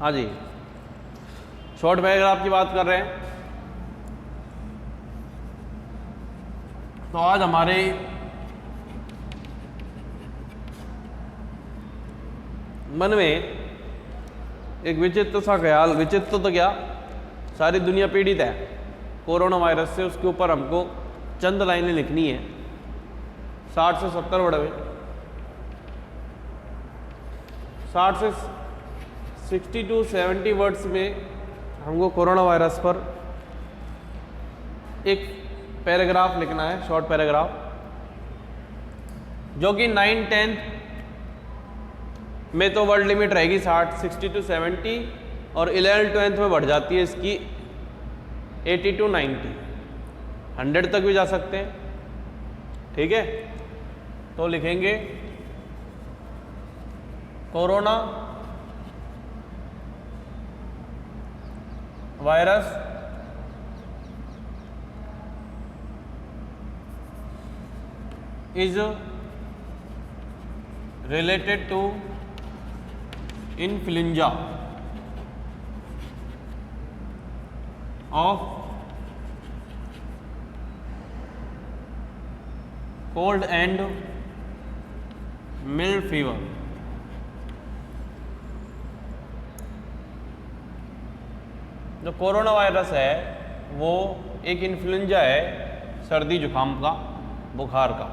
हाँ जी, short paragraph की बात कर रहे हैं। तो आज हमारे मन में एक विचित्र सा ख्याल, विचित्र तो क्या, सारी दुनिया पीड़ित है कोरोना वायरस से। उसके ऊपर हमको चंद लाइनें लिखनी है, 60 से 70 वर्ड में, 60 से 60 to 70 वर्ड्स में हमको कोरोना वायरस पर एक पैराग्राफ लिखना है, शॉर्ट पैराग्राफ, जो कि 9-10 में तो वर्ड लिमिट रहेगी 60 to 70 और 11-12 में बढ़ जाती है इसकी 80 to 90, 100 तक भी जा सकते हैं। ठीक है, तो लिखेंगे corona virus is related to influenza of cold and mild fever। जो कोरोना वायरस है वो एक इन्फ्लुएंजा है, सर्दी जुकाम का, बुखार का।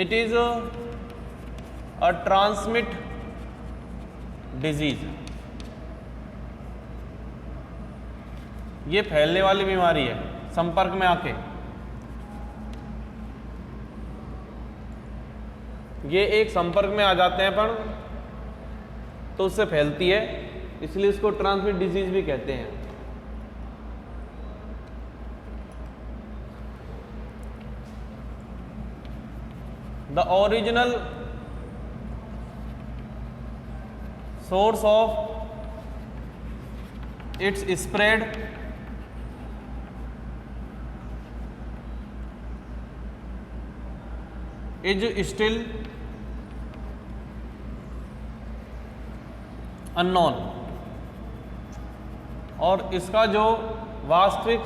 It is a transmit disease, ये फैलने वाली बीमारी है संपर्क में आके। ये एक संपर्क में आ जाते हैं पर तो उससे फैलती है, इसलिए इसको ट्रांसमिट डिजीज भी कहते हैं। The original source of its spread is still unknown, और इसका जो वास्तविक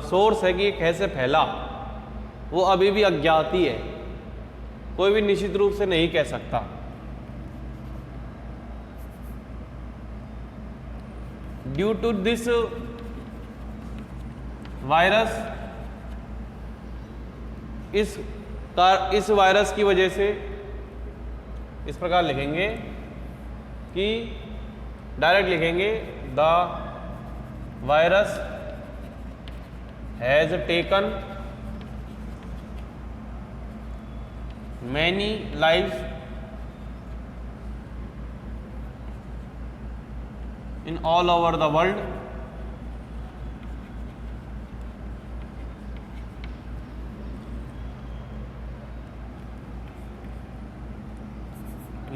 सोर्स है कि ये कैसे फैला वो अभी भी अज्ञात ही है, कोई भी निश्चित रूप से नहीं कह सकता। ड्यू टू दिस वायरस, इस वायरस की वजह से इस प्रकार लिखेंगे कि डायरेक्ट लिखेंगे the virus has taken many lives in all over the world,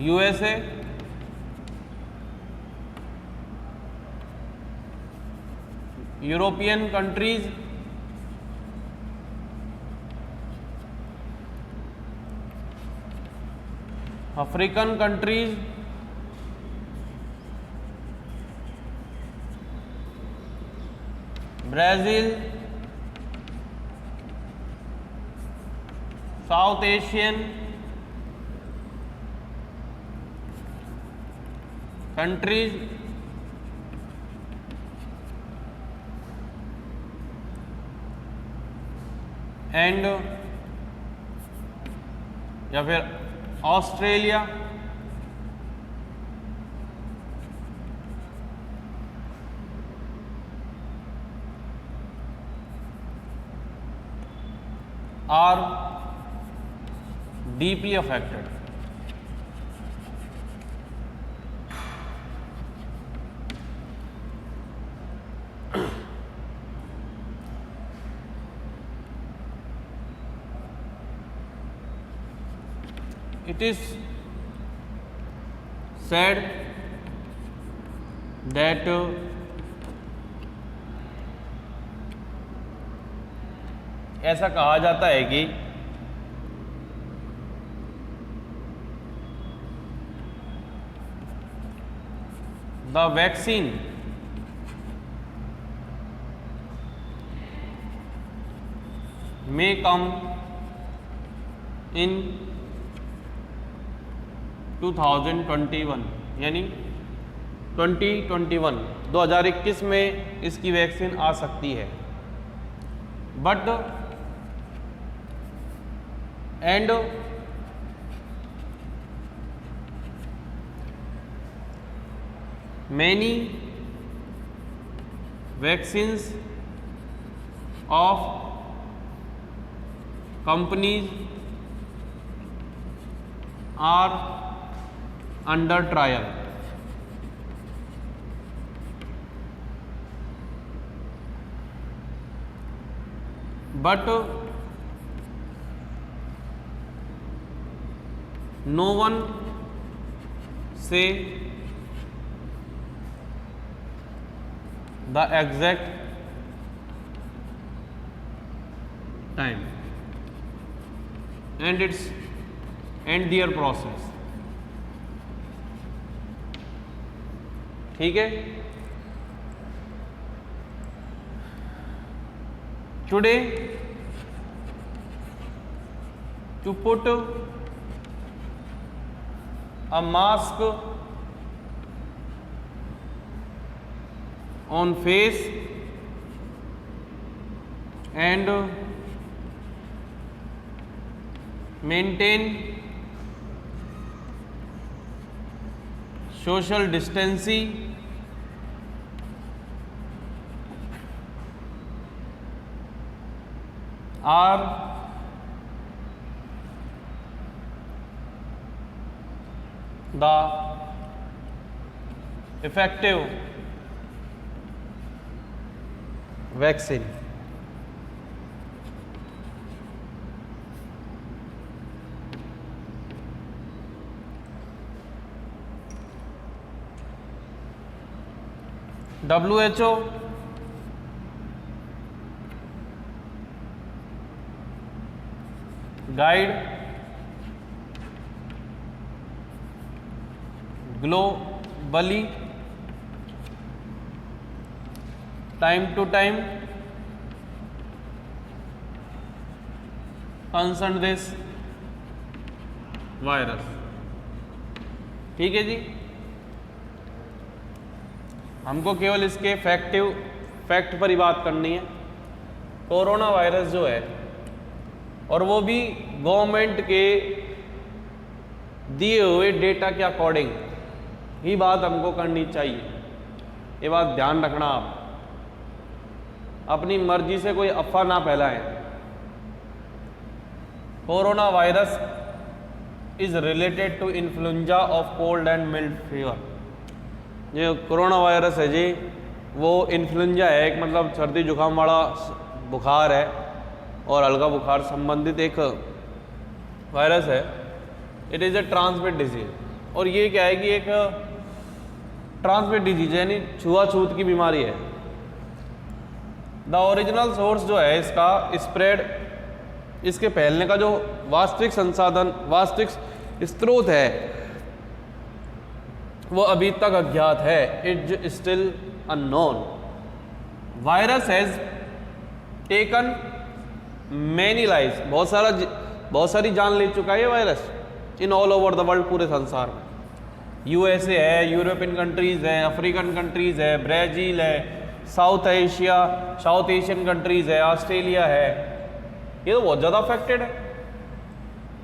USA, European countries, African countries, Brazil, South Asian countries, and या फिर Australia, are deeply affected. It is said that ऐसा कहा जाता है कि the vaccine may come in 2021 यानी 2021 में इसकी वैक्सीन आ सकती है, but and many vaccines of companies are under trial. But no one say the exact time and their process. ठीक है, today to put a mask on face and maintain social distancing are the effective vaccine. WHO guide globally time to time concern this virus. ठीक है जी, हमको केवल इसके fact पर ही बात करनी है। कोरोना वायरस जो है, और वो भी गवर्नमेंट के दिए हुए डेटा के अकॉर्डिंग ही बात हमको करनी चाहिए। ये बात ध्यान रखना, आप अपनी मर्जी से कोई अफवाह ना फैलाएं। Corona virus is related to influenza of cold and mild fever. ये कोरोना वायरस है जी, वो इन्फ्लुएंजा है, एक मतलब सर्दी जुकाम वाला बुखार है और हल्का बुखार संबंधित एक वायरस है। It is a transmit disease, और ये क्या है कि एक ट्रांसमिट डिजीज है, यानी छुआछूत की बीमारी है। द ओरिजिनल सोर्स जो है इसका स्प्रेड, इसके फैलने का जो वास्तविक संसाधन, वास्तविक स्रोत है, वो अभी तक अज्ञात है। It still unknown. Virus has taken many lives, बहुत सारी जान ले चुका है ये virus in all over the world, पूरे संसार में। यूएसए है, यूरोपियन कंट्रीज है, अफ्रीकन कंट्रीज है, ब्राज़ील है, साउथ एशियन कंट्रीज है, ऑस्ट्रेलिया है। ये तो बहुत ज़्यादा अफेक्टेड है,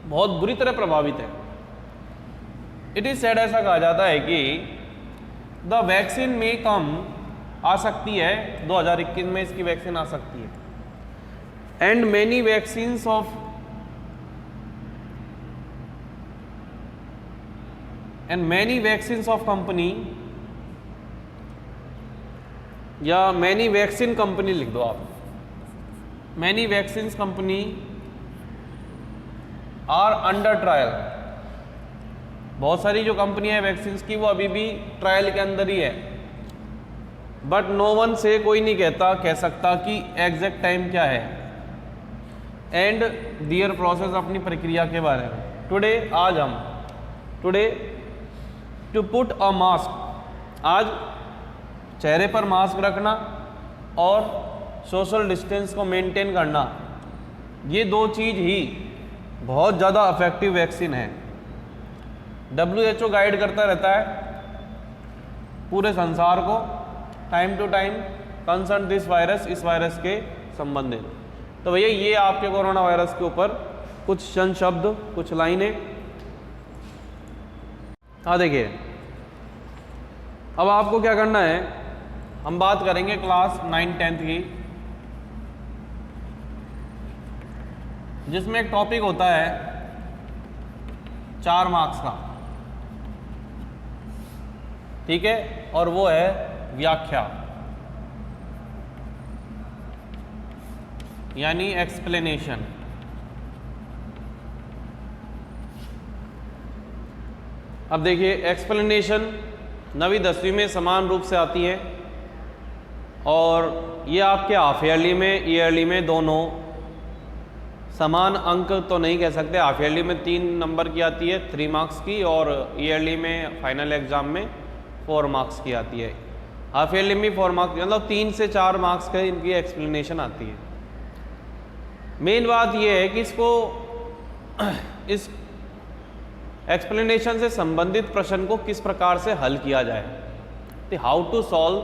बहुत बुरी तरह प्रभावित है। इट इज सेड, ऐसा कहा जाता है कि द वैक्सीन में कम आ सकती है, 2021 में इसकी वैक्सीन आ सकती है। And many vaccines of company, या मैनी वैक्सीन कंपनी लिख दो आप, many vaccines company are under trial. बहुत सारी जो कंपनियां हैं वैक्सीन की, वो अभी भी ट्रायल के अंदर ही है। बट नो वन से, कोई नहीं कह सकता कि एग्जैक्ट टाइम क्या है, एंड दियर प्रोसेस, अपनी प्रक्रिया के बारे में। टुडे, आज हम today to put a mask आज चेहरे पर मास्क रखना और सोशल डिस्टेंस को मेंटेन करना, ये दो चीज़ ही बहुत ज़्यादा इफेक्टिव वैक्सीन है। WHO गाइड करता रहता है पूरे संसार को time to time concern this virus, इस वायरस के संबंधित। तो भैया ये आपके कोरोना वायरस के ऊपर कुछ चंद शब्द, कुछ लाइनें। हाँ देखिए, अब आपको क्या करना है, हम बात करेंगे क्लास 9-10 की, जिसमें एक टॉपिक होता है 4 मार्क्स का, ठीक है, और वो है व्याख्या यानी एक्सप्लेनेशन। अब देखिए, एक्सप्लेनेशन 9वीं 10वीं में समान रूप से आती है और ये आपके हाफ ईयरली में, ईयरली में दोनों समान अंक तो नहीं कह सकते। हाफ ईयरली में 3 नंबर की आती है 3 मार्क्स की, और ईयरली में फाइनल एग्जाम में 4 मार्क्स की आती है। हाफ ईयरली में 4 मार्क्स, मतलब 3 से 4 मार्क्स का इनकी एक्सप्लेनेशन आती है। मेन बात यह है कि इसको इस एक्सप्लेनेशन से संबंधित प्रश्न को किस प्रकार से हल किया जाए, तो how to solve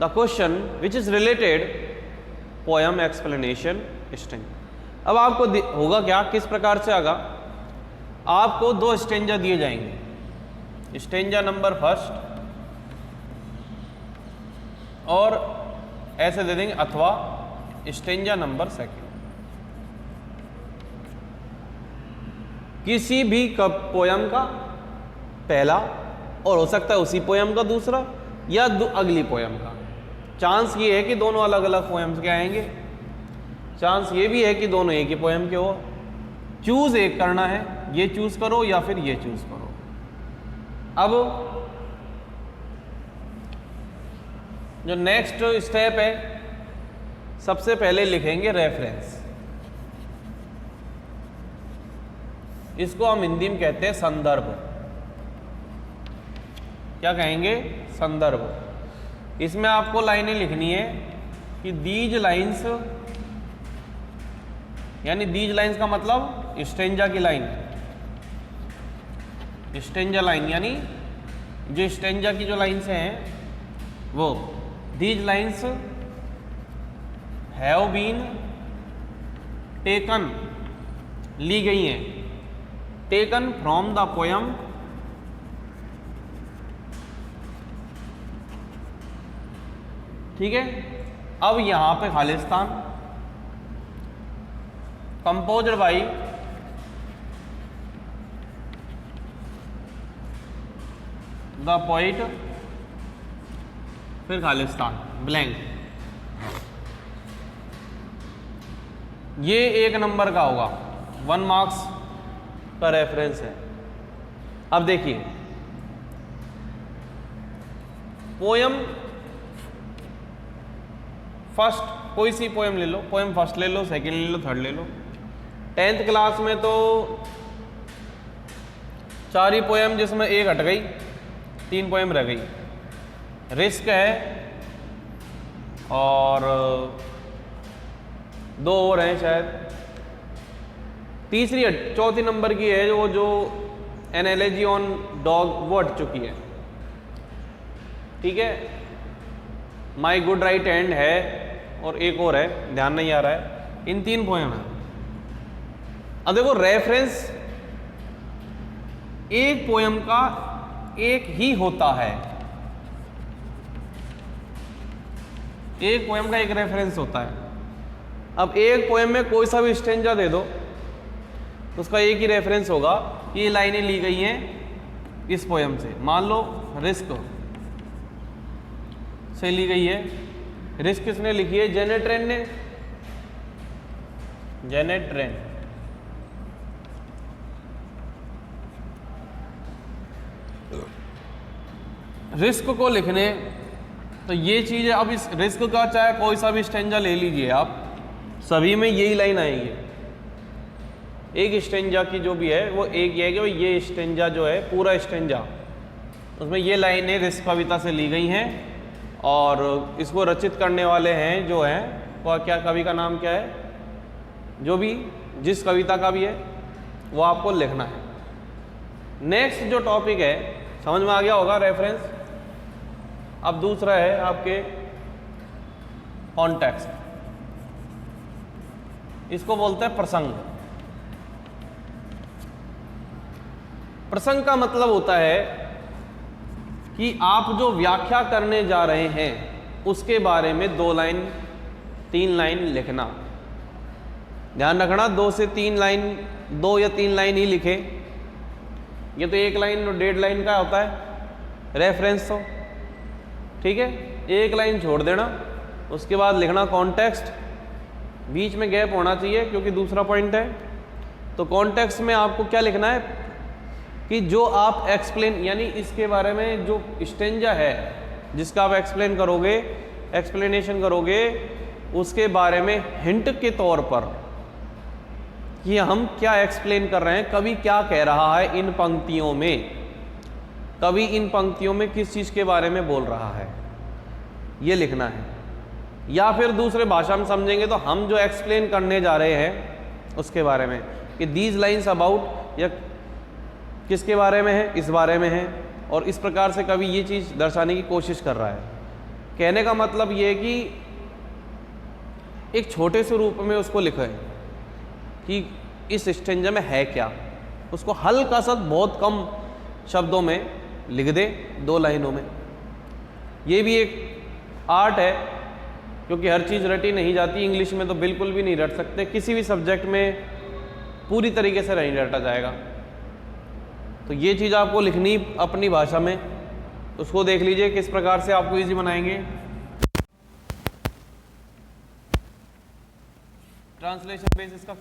the question which is related poem explanation stanza. अब आपको होगा क्या, किस प्रकार से आगा, आपको 2 स्टेंजा दिए जाएंगे, स्टेंजा नंबर 1 और ऐसे दे देंगे, अथवा स्टेंजा नंबर 2। किसी भी पोयम का पहला, और हो सकता है उसी पोयम का दूसरा या अगली पोयम का। चांस ये है कि दोनों अलग अलग पोयम्स के आएंगे, चांस ये भी है कि दोनों एक ही पोयम के हो। चूज एक करना है, ये चूज करो या फिर ये चूज करो। अब जो नेक्स्ट स्टेप है, सबसे पहले लिखेंगे रेफरेंस। इसको हम हिंदी में कहते हैं संदर्भ। क्या कहेंगे, संदर्भ। इसमें आपको लाइनें लिखनी है कि दीज लाइन्स, यानी दीज लाइन्स का मतलब स्टेंजा की लाइन, स्टेंजा लाइन यानी जो स्टेंजा की जो लाइन्स हैं वो, these lines have been taken, ली गई हैं, टेकन फ्रॉम द पोयम ठीक है। अब यहां पे Khalistan composed by the poet, फिर खालिस्तान ब्लैंक। ये 1 नंबर का होगा, 1 मार्क्स का रेफरेंस है। अब देखिए, पोयम फर्स्ट, कोई सी पोयम ले लो, पोयम फर्स्ट ले लो, सेकंड ले लो, थर्ड ले लो। 10th क्लास में तो 4 ही पोयम, जिसमें 1 हट गई, 3 पोयम रह गई। रिस्क है और 2 और हैं शायद। तीसरी 4थी नंबर की है जो एनालॉजी ऑन डॉग, वो हट चुकी है, ठीक है। माई गुड राइट हैंड है और एक और है, ध्यान नहीं आ रहा है। इन 3 पोयम है। अब देखो, रेफरेंस एक पोयम का एक ही होता है, एक पोयम का एक रेफरेंस होता है। अब एक पोयम में कोई सा भी स्टेंजा दे दो, उसका एक ही रेफरेंस होगा। ये लाइनें ली गई हैं इस पोयम से, मान लो रिस्क से ली गई है। रिस्क किसने लिखी है, जेनेट रेन ने, जेनेट रेन। रिस्क को लिखने, तो ये चीज है। अब इस रिस्क का चाहे कोई सा भी स्टेंजा ले लीजिए आप, सभी में यही लाइन आएगी। एक स्टेंजा की जो भी है वो एक ये है कि ये स्टेंजा जो है, पूरा स्टेंजा उसमें ये लाइनें इस कविता से ली गई हैं और इसको रचित करने वाले हैं जो हैं वो क्या, कवि का नाम क्या है, जो भी जिस कविता का भी है वो आपको लिखना है। नेक्स्ट जो टॉपिक है समझ में आ गया होगा, रेफरेंस। अब दूसरा है आपके कॉन्टेक्स्ट, इसको बोलते हैं प्रसंग। प्रसंग का मतलब होता है कि आप जो व्याख्या करने जा रहे हैं उसके बारे में 2 लाइन 3 लाइन लिखना। ध्यान रखना 2 से 3 लाइन, 2 या 3 लाइन ही लिखे। ये तो 1 लाइन और 1.5 लाइन का होता है रेफरेंस, तो ठीक है, 1 लाइन छोड़ देना, उसके बाद लिखना कॉन्टेक्स्ट, बीच में गैप होना चाहिए क्योंकि दूसरा पॉइंट है। तो कॉन्टेक्स्ट में आपको क्या लिखना है कि जो आप एक्सप्लेन, यानी इसके बारे में जो स्टेंजा है जिसका आप एक्सप्लेन करोगे, एक्सप्लेनेशन करोगे, उसके बारे में हिंट के तौर पर कि हम क्या एक्सप्लेन कर रहे हैं, कवि क्या कह रहा है इन पंक्तियों में, कवि इन पंक्तियों में किस चीज़ के बारे में बोल रहा है, ये लिखना है। या फिर दूसरे भाषा में समझेंगे तो हम जो एक्सप्लेन करने जा रहे हैं उसके बारे में कि दीज लाइन्स अबाउट, या किसके बारे में है, इस बारे में है, और इस प्रकार से कवि ये चीज़ दर्शाने की कोशिश कर रहा है। कहने का मतलब ये है कि एक छोटे से रूप में उसको लिखें कि इस स्टेंजा में है क्या, उसको हल्का सा बहुत कम शब्दों में लिख दे, 2 लाइनों में। ये भी एक आर्ट है क्योंकि हर चीज़ रटी नहीं जाती, इंग्लिश में तो बिल्कुल भी नहीं रट सकते, किसी भी सब्जेक्ट में पूरी तरीके से नहीं रटा जाएगा। तो ये चीज़ आपको लिखनी अपनी भाषा में, उसको देख लीजिए किस प्रकार से आपको इजी बनाएंगे। ट्रांसलेशन बेस इसका